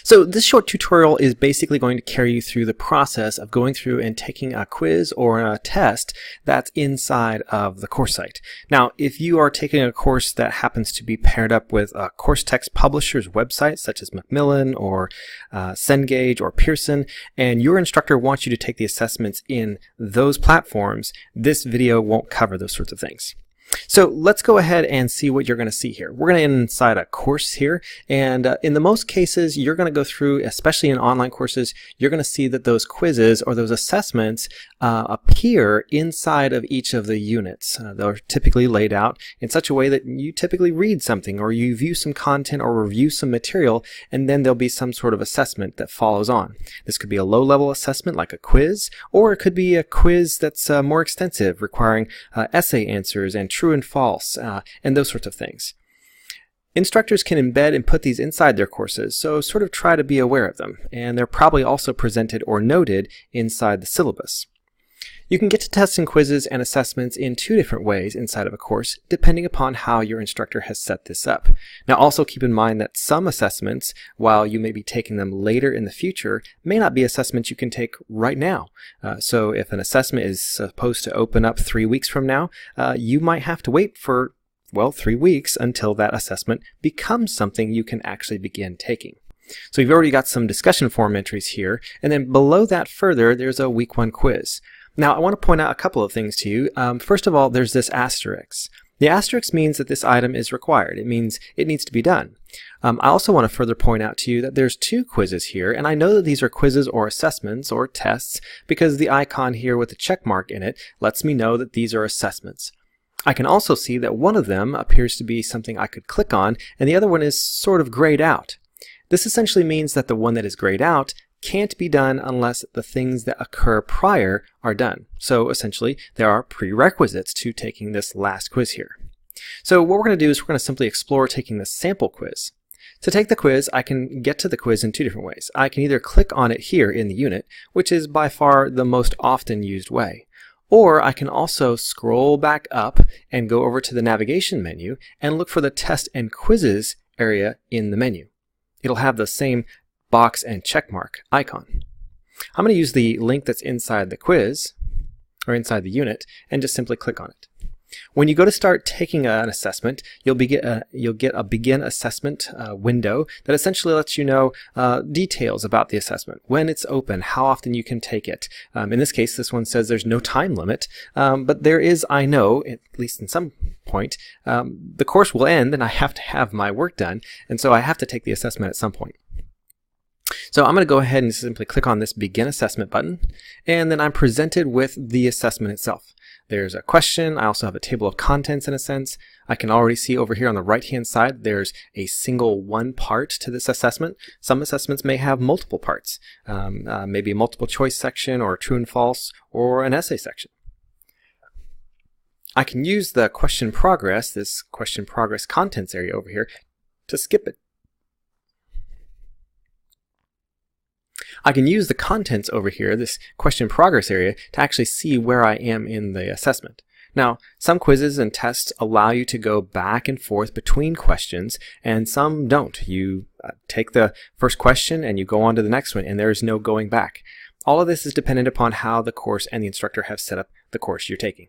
So this short tutorial is basically going to carry you through the process of going through and taking a quiz or a test that's inside of the course site. Now, if you are taking a course that happens to be paired up with a course text publisher's website, such as Macmillan or Cengage or Pearson, and your instructor wants you to take the assessments in those platforms, this video won't cover those sorts of things. So let's go ahead and see what you're going to see here. We're going to inside a course here, and in the most cases, you're going to go through, especially in online courses, you're going to see that those quizzes or those assessments appear inside of each of the units. They're typically laid out in such a way that you typically read something or you view some content or review some material, and then there'll be some sort of assessment that follows on. This could be a low-level assessment like a quiz, or it could be a quiz that's more extensive, requiring essay answers and true and false, and those sorts of things. Instructors can embed and put these inside their courses, so sort of try to be aware of them, and they're probably also presented or noted inside the syllabus. You can get to tests and quizzes and assessments in two different ways inside of a course, depending upon how your instructor has set this up. Now also keep in mind that some assessments, while you may be taking them later in the future, may not be assessments you can take right now. So if an assessment is supposed to open up 3 weeks from now, you might have to wait for, well, 3 weeks until that assessment becomes something you can actually begin taking. So you've already got some discussion forum entries here, and then below that further, there's a week 1 quiz. Now, I want to point out a couple of things to you. First of all, there's this asterisk. The asterisk means that this item is required. It means it needs to be done. I also want to further point out to you that there's 2 quizzes here, and I know that these are quizzes or assessments or tests because the icon here with the check mark in it lets me know that these are assessments. I can also see that one of them appears to be something I could click on, and the other one is sort of grayed out. This essentially means that the one that is grayed out can't be done unless the things that occur prior are done. So essentially, there are prerequisites to taking this last quiz here. So what we're going to do is we're going to simply explore taking the sample quiz. To take the quiz, I can get to the quiz in 2 different ways. I can either click on it here in the unit, which is by far the most often used way. Or I can also scroll back up and go over to the navigation menu and look for the test and quizzes area in the menu. It'll have the same box and checkmark icon. I'm going to use the link that's inside the quiz or inside the unit and just simply click on it. When you go to start taking an assessment, you'll get a begin assessment window that essentially lets you know details about the assessment, when it's open, how often you can take it. In this case, this one says there's no time limit, but there is, I know, at least in some point, the course will end and I have to have my work done, and so I have to take the assessment at some point. So I'm going to go ahead and simply click on this Begin Assessment button, and then I'm presented with the assessment itself. There's a question. I also have a table of contents in a sense. I can already see over here on the right-hand side there's a single one part to this assessment. Some assessments may have multiple parts, maybe a multiple choice section or true and false or an essay section. I can use the question progress, this question progress contents area over here, to skip it. I can use the contents over here, this question progress area, to actually see where I am in the assessment. Now, some quizzes and tests allow you to go back and forth between questions, and some don't. You take the first question and you go on to the next one, and there is no going back. All of this is dependent upon how the course and the instructor have set up the course you're taking.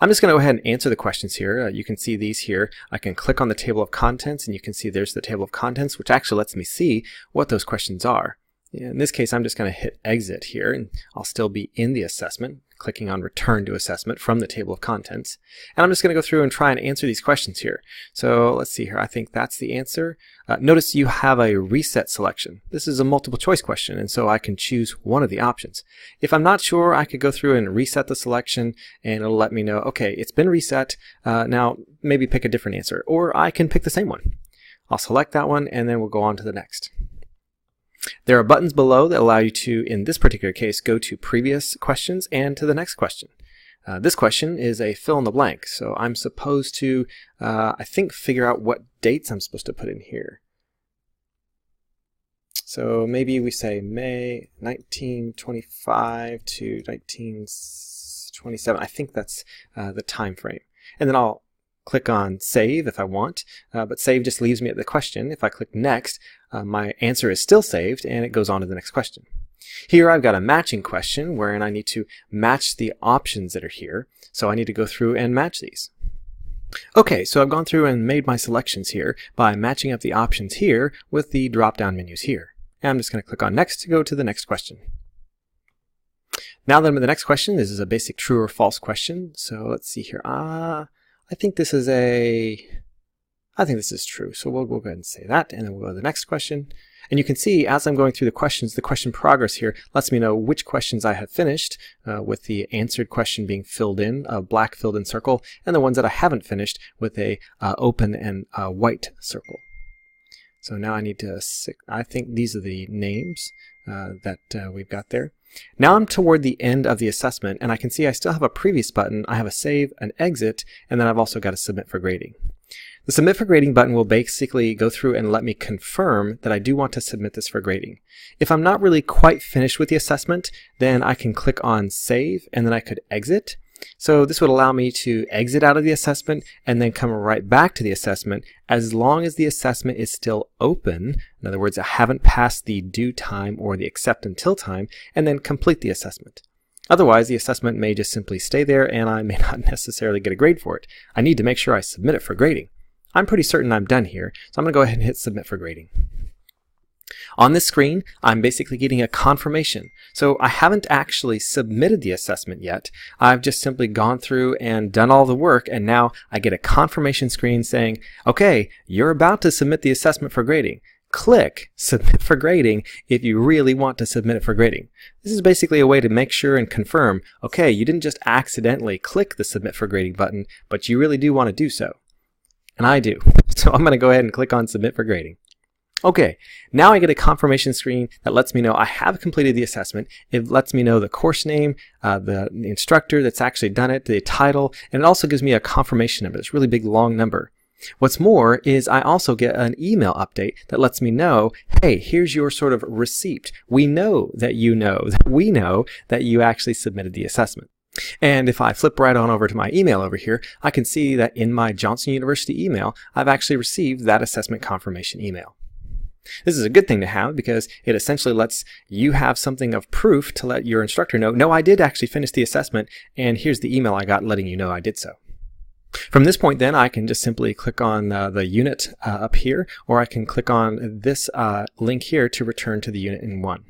I'm just going to go ahead and answer the questions here. You can see these here. I can click on the table of contents, and you can see there's the table of contents, which actually lets me see what those questions are. In this case, I'm just going to hit exit here, and I'll still be in the assessment, clicking on return to assessment from the table of contents. And I'm just going to go through and try and answer these questions here. So let's see here. I think that's the answer. Notice you have a reset selection. This is a multiple choice question, and so I can choose one of the options. If I'm not sure, I could go through and reset the selection, and it'll let me know, okay, it's been reset. Now maybe pick a different answer, or I can pick the same one. I'll select that one, and then we'll go on to the next. There are buttons below that allow you to, in this particular case, go to previous questions and to the next question. This question is a fill in the blank, so I'm supposed to, I think, figure out what dates I'm supposed to put in here. So maybe we say May 1925 to 1927. I think that's the time frame. And then I'll click on Save if I want, but Save just leaves me at the question. If I click Next, my answer is still saved and it goes on to the next question. Here I've got a matching question wherein I need to match the options that are here. So I need to go through and match these. Okay, so I've gone through and made my selections here by matching up the options here with the drop-down menus here. And I'm just going to click on Next to go to the next question. Now that I'm at the next question, this is a basic true or false question. So let's see here. I think this is true. So we'll go ahead and say that, and then we'll go to the next question. And you can see as I'm going through the questions, the question progress here lets me know which questions I have finished, with the answered question being filled in, a black filled in circle, and the ones that I haven't finished with a open and white circle. So now I need to, I think these are the names that we've got there. Now I'm toward the end of the assessment, and I can see I still have a previous button, I have a save, an exit, and then I've also got a submit for grading. The submit for grading button will basically go through and let me confirm that I do want to submit this for grading. If I'm not really quite finished with the assessment, then I can click on save and then I could exit. So this would allow me to exit out of the assessment and then come right back to the assessment as long as the assessment is still open. In other words, I haven't passed the due time or the accept until time, and then complete the assessment. Otherwise, the assessment may just simply stay there and I may not necessarily get a grade for it. I need to make sure I submit it for grading. I'm pretty certain I'm done here, so I'm going to go ahead and hit submit for grading. On this screen, I'm basically getting a confirmation. So I haven't actually submitted the assessment yet. I've just simply gone through and done all the work, and now I get a confirmation screen saying, okay, you're about to submit the assessment for grading. Click submit for grading if you really want to submit it for grading. This is basically a way to make sure and confirm, okay, you didn't just accidentally click the submit for grading button, but you really do want to do so. And I do. So I'm going to go ahead and click on submit for grading. Okay, now I get a confirmation screen that lets me know I have completed the assessment. It lets me know the course name, the instructor that's actually done it, the title, and it also gives me a confirmation number, this really big long number. What's more is I also get an email update that lets me know, hey, here's your sort of receipt. We know that you actually submitted the assessment. And if I flip right on over to my email over here, I can see that in my Johnson University email, I've actually received that assessment confirmation email. This is a good thing to have because it essentially lets you have something of proof to let your instructor know, no, I did actually finish the assessment, and here's the email I got letting you know I did so. From this point then, I can just simply click on the unit up here, or I can click on this link here to return to the unit in 1.